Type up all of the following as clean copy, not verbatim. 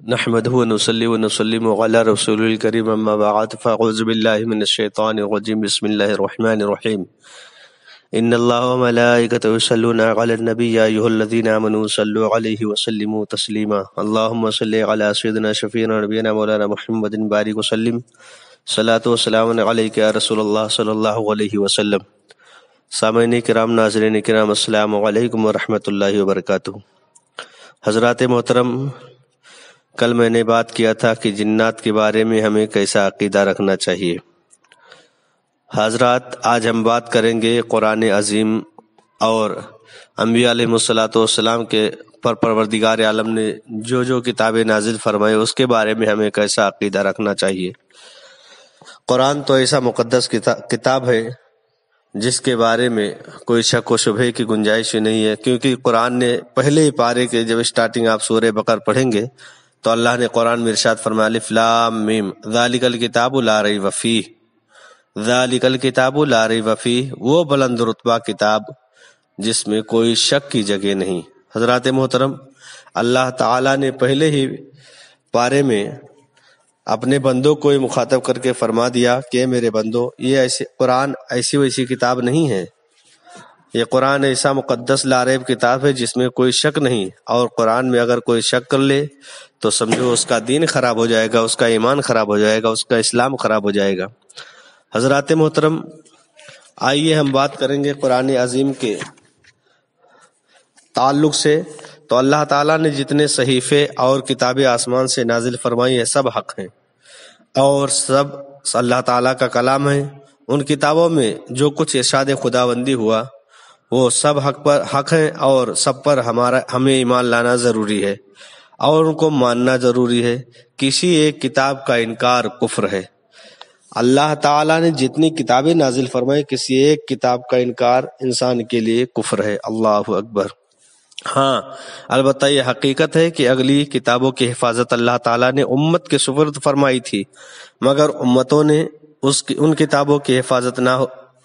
نحمده ونصلي ونسلم على رسول الكريم اما بعد فاعوذ بالله من الشيطان الرجيم بسم الله الرحمن الرحيم ان الله وملائكته يصلون على النبي يا ايها الذين امنوا صلوا عليه وسلموا تسليما اللهم صل على سيدنا شفيعنا نبينا مولانا محمد بارك وسلم صلاۃ والسلام علیک یا رسول اللہ صلی اللہ علیہ وسلم۔ سامعین کرام، ناظرین کرام، السلام علیکم ورحمۃ اللہ وبرکاتہ۔ حضرات محترم، کل میں نے بات کیا تھا کہ جنات کے بارے میں ہمیں کیسا عقیدہ رکھنا چاہیے۔ حضرات، آج ہم بات کریں گے قرآن عظیم اور انبیاء علیہ الصلوۃ والسلام کے پر پروردگار عالم نے جو کتابیں نازل فرمائے اس کے بارے میں ہمیں کیسا عقیدہ رکھنا چاہیے۔ قرآن تو ایسا مقدس کتاب ہے جس کے بارے میں کوئی شک و شبہ کی گنجائش نہیں ہے، کیونکہ قرآن نے پہلے ہی پارے کے جب اسٹارٹنگ آپ سورہ بقرہ پڑھیں گے تو اللہ نے قرآن میں ارشاد فرمایا الف لام میم ذالک الکتاب لا ریب فیہ، ذالک الکتاب لا ریب فیہ، وہ بلند رتبہ کتاب جس میں کوئی شک کی جگہ نہیں۔ حضرات محترم، اللہ تعالیٰ نے پہلے ہی پارے میں اپنے بندوں کو مخاطب کر کے فرما دیا کہ میرے بندو، یہ ایسے قرآن ایسی ویسی کتاب نہیں ہے، یہ قرآن ایسا مقدس لا ریب کتاب ہے جس میں کوئی شک نہیں، اور قرآن میں اگر کوئی شک کر لے تو سمجھو اس کا دین خراب ہو جائے گا، اس کا ایمان خراب ہو جائے گا، اس کا اسلام خراب ہو جائے گا۔ حضرات محترم، آئیے ہم بات کریں گے قرآن عظیم کے تعلق سے۔ تو اللہ تعالیٰ نے جتنے صحیفے اور کتابیں آسمان سے نازل فرمائی ہیں سب حق ہیں اور سب اللہ تعالیٰ کا کلام ہے۔ ان کتابوں میں جو کچھ ارشاد خداوندی ہوا وہ سب حق ہیں اور سب پر ہمیں ایمان لانا ضروری ہے اور ان کو ماننا ضروری ہے۔ کسی ایک کتاب کا انکار کفر ہے۔ اللہ تعالیٰ نے جتنی کتابیں نازل فرمائی کسی ایک کتاب کا انکار انسان کے لیے کفر ہے۔ اللہ اکبر۔ ہاں، البتہ یہ حقیقت ہے کہ اگلی کتابوں کی حفاظت اللہ تعالیٰ نے امت کے سپرد فرمائی تھی، مگر امتوں نے ان کتابوں کی حفاظت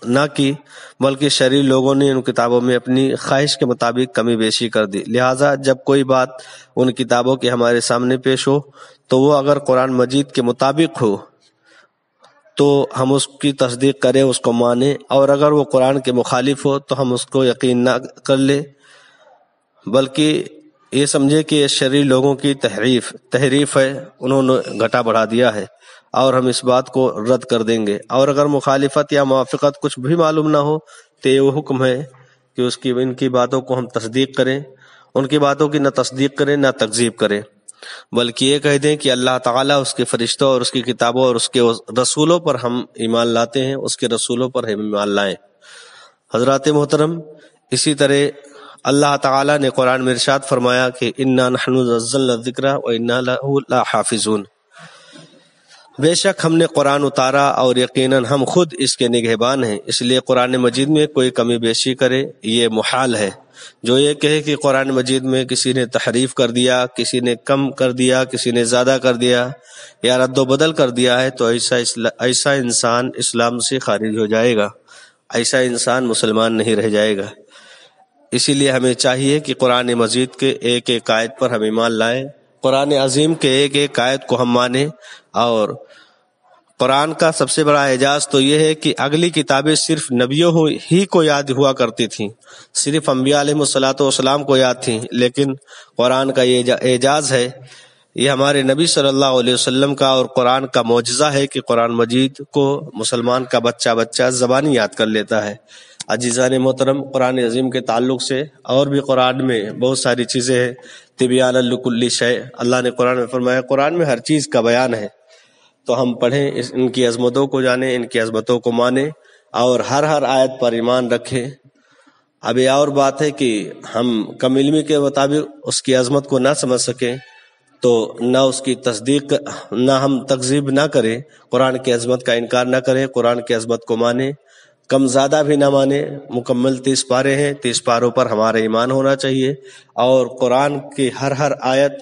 نہ کی، بلکہ شرعی لوگوں نے ان کتابوں میں اپنی خواہش کے مطابق کمی بیشی کر دی۔ لہٰذا جب کوئی بات ان کتابوں کے ہمارے سامنے پیش ہو تو وہ اگر قرآن مجید کے مطابق ہو تو ہم اس کی تصدیق کریں، اس کو مانیں، اور اگر وہ قرآن کے مخالف ہو تو ہم اس کو یقین نہ کر لیں، بلکہ یہ سمجھے کہ یہ شرعی لوگوں کی تحریف ہے، انہوں نے گھٹا بڑھا دیا ہے، اور ہم اس بات کو رد کر دیں گے۔ اور اگر مخالفت یا موافقت کچھ بھی معلوم نہ ہو تو یہ وہ حکم ہے کہ ان کی باتوں کو ہم تصدیق کریں، ان کی باتوں کی نہ تصدیق کریں نہ تکذیب کریں، بلکہ یہ کہہ دیں کہ اللہ تعالیٰ، اس کے فرشتوں اور اس کی کتابوں اور اس کے رسولوں پر ہم ایمان لاتے ہیں، اس کے رسولوں پر ہم ایمان لائیں۔ حضرات محترم، اسی طرح اللہ تعالیٰ نے قرآن میں ارشاد فرمایا کہ انا نحن نزلنا الذکر وانا لہ لحافظون، بے شک ہم نے قرآن اتارا اور یقیناً ہم خود اس کے نگہبان ہیں۔ اس لیے قرآن مجید میں کوئی کمی بیشی کرے یہ محال ہے۔ جو یہ کہے کہ قرآن مجید میں کسی نے تحریف کر دیا، کسی نے کم کر دیا، کسی نے زیادہ کر دیا یا رد و بدل کر دیا ہے تو ایسا انسان اسلام سے خارج ہو جائے گا، ایسا انسان مسلمان نہیں رہ جائے گا۔ اسی لیے ہمیں چاہیے کہ قرآن مجید کے ایک ایک آیت پر ہم ایمان لائیں، قرآن عظیم کے ایک ایک آیت کو ہم مانیں۔ اور قرآن کا سب سے بڑا اعجاز تو یہ ہے کہ اگلی کتابیں صرف نبیوں ہی کو یاد ہوا کرتی تھیں، صرف انبیاء علیہ الصلوۃ والسلام کو یاد تھیں، لیکن قرآن کا یہ اعجاز ہے، یہ ہمارے نبی صلی اللہ علیہ وسلم کا اور قرآن کا معجزہ ہے کہ قرآن مجید کو مسلمان کا بچہ زبانی یاد کر لیتا ہے۔ عزیزان محترم، قرآن عظیم کے تعلق سے اور بھی قرآن میں بہت ساری چیزیں ہیں۔ تبیان لکل شیء، اللہ نے قرآن میں فرمایا قرآن میں ہر چیز کا بیان ہے، تو ہم پڑھیں، ان کی عظمتوں کو جانیں، ان کی عظمتوں کو مانیں اور ہر آیت پر ایمان رکھیں۔ اب یہ اور بات ہے کہ ہم کم علمی کے مطابق اس کی عظمت کو نہ سمجھ سکیں تو نہ اس کی تصدیق، نہ ہم تکذیب نہ کریں، قرآن کی عظمت کا انکار نہ کریں، قرآن کی عظمت کو مانیں، کم زیادہ بھی نہ مانیں۔ مکمل 30 پارے ہیں، 30 پاروں پر ہمارا ایمان ہونا چاہیے، اور قرآن کی ہر آیت،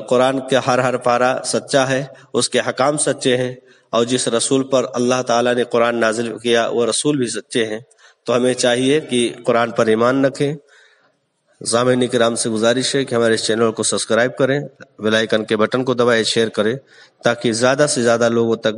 قرآن کا ہر پارہ سچا ہے، اس کے حکام سچے ہیں، اور جس رسول پر اللہ تعالیٰ نے قرآن نازل کیا وہ رسول بھی سچے ہیں۔ تو ہمیں چاہیے کہ قرآن پر ایمان رکھیں، سامعین کرام سے گزارش ہے کہ ہمارے اس چینل کو سبسکرائب کریں، بیل آئیکن کے بٹن کو دبائیں، شیئر کریں تاکہ زیادہ سے زیادہ لوگوں تک